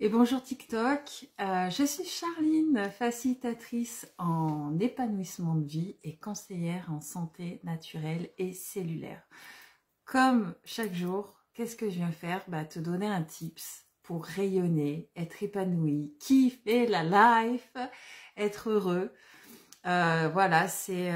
Et bonjour TikTok, je suis Charline, facilitatrice en épanouissement de vie et conseillère en santé naturelle et cellulaire. Comme chaque jour, qu'est-ce que je viens faire? Te donner un tips pour rayonner, être épanoui, kiffer la life, être heureux. Voilà, c'est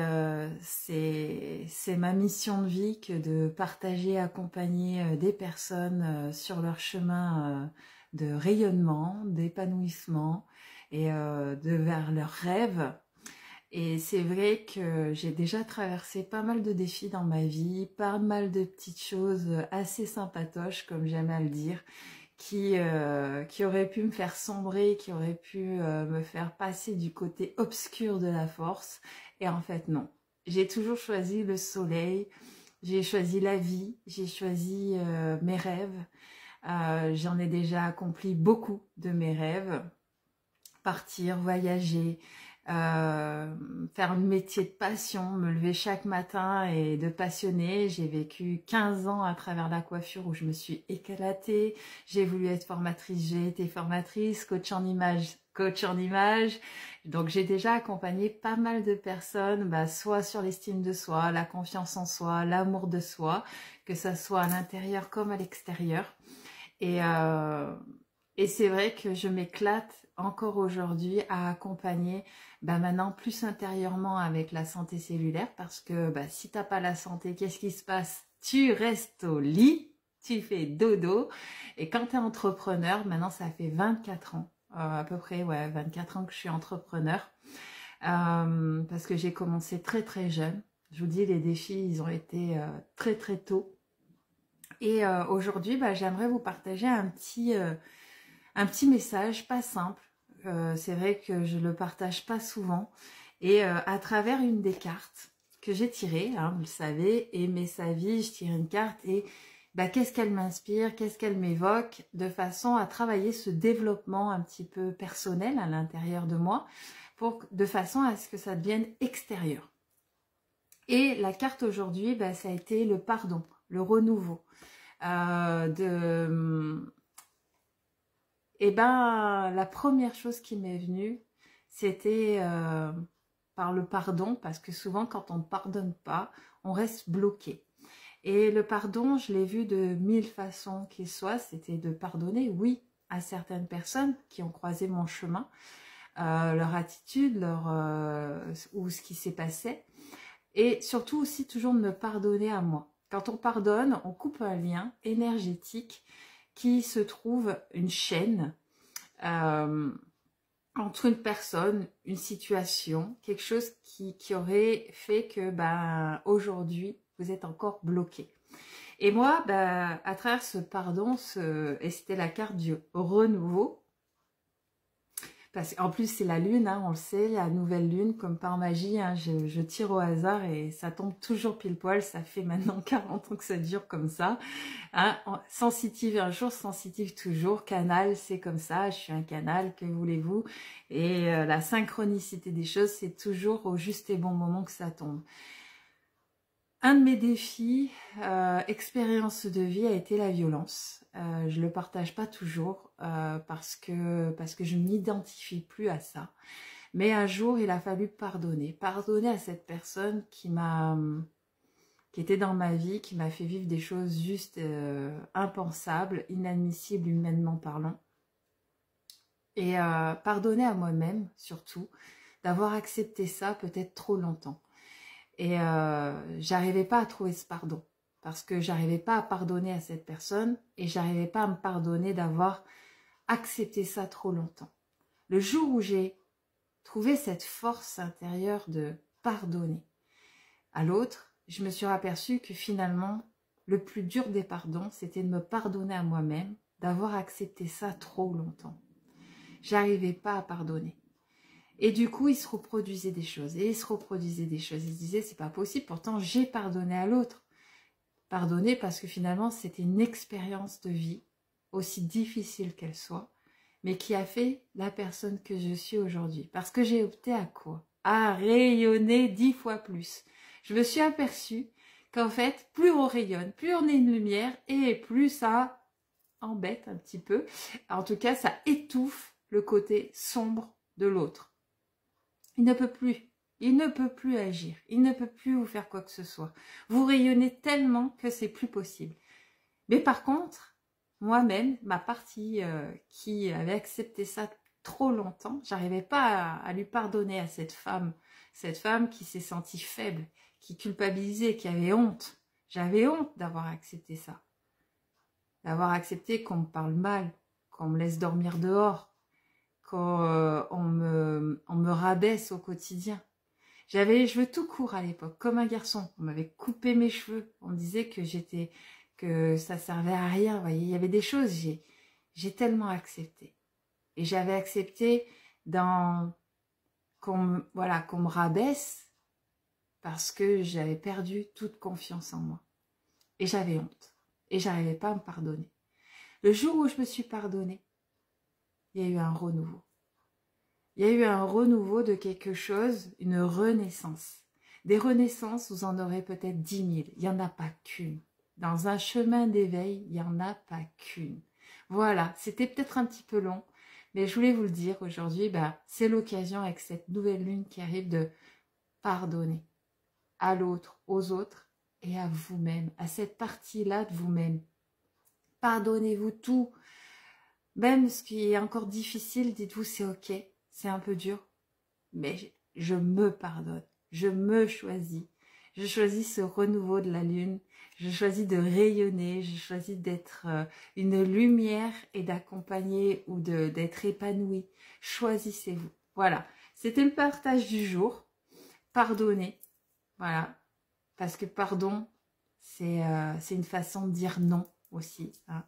ma mission de vie que de partager, accompagner des personnes sur leur chemin de rayonnement, d'épanouissement et vers leurs rêves. Et c'est vrai que j'ai déjà traversé pas mal de défis dans ma vie, pas mal de petites choses assez sympatoches, comme j'aime à le dire, qui auraient pu me faire sombrer, qui auraient pu me faire passer du côté obscur de la force. Et en fait, non. J'ai toujours choisi le soleil, j'ai choisi la vie, j'ai choisi mes rêves. J'en ai déjà accompli beaucoup de mes rêves. Partir, voyager, faire un métier de passion, me lever chaque matin et de passionner. J'ai vécu 15 ans à travers la coiffure où je me suis éclatée. J'ai voulu être formatrice, j'ai été formatrice, coach en image, coach en image. Donc j'ai déjà accompagné pas mal de personnes, soit sur l'estime de soi, la confiance en soi, l'amour de soi, que ça soit à l'intérieur comme à l'extérieur. Et c'est vrai que je m'éclate encore aujourd'hui à accompagner maintenant plus intérieurement avec la santé cellulaire parce que si t'as pas la santé, qu'est-ce qui se passe? Tu restes au lit, tu fais dodo. Et quand tu es entrepreneur, maintenant ça fait 24 ans, à peu près, ouais, 24 ans que je suis entrepreneur, parce que j'ai commencé très très jeune. Je vous dis, les défis, ils ont été très très tôt. Et aujourd'hui, j'aimerais vous partager un petit message pas simple. C'est vrai que je le partage pas souvent. Et à travers une des cartes que j'ai tirées, hein, vous le savez, aimer sa vie, je tire une carte et qu'est-ce qu'elle m'inspire, qu'est-ce qu'elle m'évoque, de façon à travailler ce développement un petit peu personnel à l'intérieur de moi, de façon à ce que ça devienne extérieur. Et la carte aujourd'hui, ça a été le pardon, le renouveau. La première chose qui m'est venue, c'était par le pardon, parce que souvent quand on ne pardonne pas, on reste bloqué. Et le pardon, je l'ai vu de 1000 façons qu'il soit, c'était de pardonner, oui, à certaines personnes qui ont croisé mon chemin, leur attitude, ou ce qui s'est passé, et surtout aussi toujours de me pardonner à moi. Quand on pardonne, on coupe un lien énergétique qui se trouve une chaîne entre une personne, une situation, quelque chose qui aurait fait que aujourd'hui, vous êtes encore bloqué. Et moi, à travers ce pardon, et c'était la carte du renouveau, parce qu'en plus c'est la lune, hein, on le sait, la nouvelle lune, comme par magie, hein, je tire au hasard et ça tombe toujours pile poil, ça fait maintenant 40 ans que ça dure comme ça. Hein, sensitive un jour, sensitive toujours, canal, c'est comme ça, je suis un canal, que voulez-vous? Et la synchronicité des choses, c'est toujours au juste et bon moment que ça tombe. Un de mes défis, expérience de vie, a été la violence. Je le partage pas toujours parce que je m'identifie plus à ça. Mais un jour, il a fallu pardonner à cette personne qui était dans ma vie, qui m'a fait vivre des choses juste impensables, inadmissibles humainement parlant. Et pardonner à moi-même, surtout, d'avoir accepté ça peut-être trop longtemps. Et j'arrivais pas à trouver ce pardon parce que j'arrivais pas à pardonner à cette personne et j'arrivais pas à me pardonner d'avoir accepté ça trop longtemps. Le jour où j'ai trouvé cette force intérieure de pardonner à l'autre, je me suis aperçue que finalement le plus dur des pardons, c'était de me pardonner à moi-même d'avoir accepté ça trop longtemps. J'arrivais pas à pardonner. Et du coup, il se reproduisait des choses, et il se reproduisait des choses. Il se disait, c'est pas possible, pourtant j'ai pardonné à l'autre. Pardonner parce que finalement, c'était une expérience de vie, aussi difficile qu'elle soit, mais qui a fait la personne que je suis aujourd'hui. Parce que j'ai opté à quoi? À rayonner 10 fois plus. Je me suis aperçue qu'en fait, plus on rayonne, plus on est une lumière, et plus ça embête un petit peu. En tout cas, ça étouffe le côté sombre de l'autre. Il ne peut plus. Il ne peut plus agir. Il ne peut plus vous faire quoi que ce soit. Vous rayonnez tellement que c'est plus possible. Mais par contre, moi-même, ma partie qui avait accepté ça trop longtemps, j'arrivais pas à lui pardonner à cette femme qui s'est sentie faible, qui culpabilisait, qui avait honte. J'avais honte d'avoir accepté ça. D'avoir accepté qu'on me parle mal, qu'on me laisse dormir dehors, qu'on me rabaisse au quotidien. J'avais les cheveux tout courts à l'époque, comme un garçon. On m'avait coupé mes cheveux. On me disait que ça servait à rien. Vous voyez, il y avait des choses, j'ai tellement accepté. Et j'avais accepté qu'on me rabaisse parce que j'avais perdu toute confiance en moi. Et j'avais honte. Et j'arrivais pas à me pardonner. Le jour où je me suis pardonnée, il y a eu un renouveau. Il y a eu un renouveau de quelque chose, une renaissance. Des renaissances, vous en aurez peut-être 10 000. Il n'y en a pas qu'une. Dans un chemin d'éveil, il n'y en a pas qu'une. Voilà, c'était peut-être un petit peu long, mais je voulais vous le dire aujourd'hui, c'est l'occasion avec cette nouvelle lune qui arrive de pardonner à l'autre, aux autres et à vous-même, à cette partie-là de vous-même. Pardonnez-vous tout. Même ce qui est encore difficile, dites-vous c'est ok. C'est un peu dur, mais je me pardonne, je me choisis. Je choisis ce renouveau de la lune, je choisis de rayonner, je choisis d'être une lumière et d'accompagner ou d'être épanouie. Choisissez-vous. Voilà, c'était le partage du jour. Pardonnez, voilà, parce que pardon, c'est une façon de dire non aussi, hein.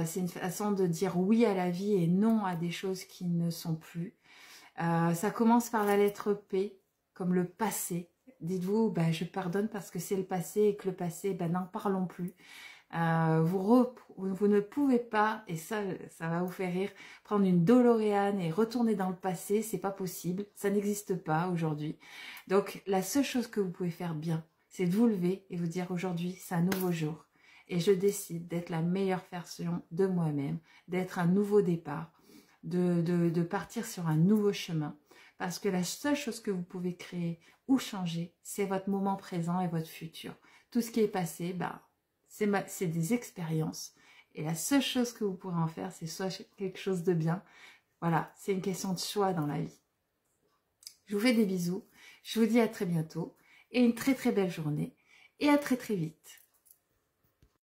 C'est une façon de dire oui à la vie et non à des choses qui ne sont plus. Ça commence par la lettre P, comme le passé. Dites-vous, je pardonne parce que c'est le passé et que le passé, n'en parlons plus. Vous ne pouvez pas, et ça va vous faire rire, prendre une DeLorean et retourner dans le passé, c'est pas possible, ça n'existe pas aujourd'hui. Donc la seule chose que vous pouvez faire bien, c'est de vous lever et vous dire aujourd'hui, c'est un nouveau jour. Et je décide d'être la meilleure version de moi-même, d'être un nouveau départ, de partir sur un nouveau chemin. Parce que la seule chose que vous pouvez créer ou changer, c'est votre moment présent et votre futur. Tout ce qui est passé, c'est des expériences. Et la seule chose que vous pourrez en faire, c'est soit quelque chose de bien. Voilà, c'est une question de choix dans la vie. Je vous fais des bisous. Je vous dis à très bientôt et une très très belle journée. Et à très très vite.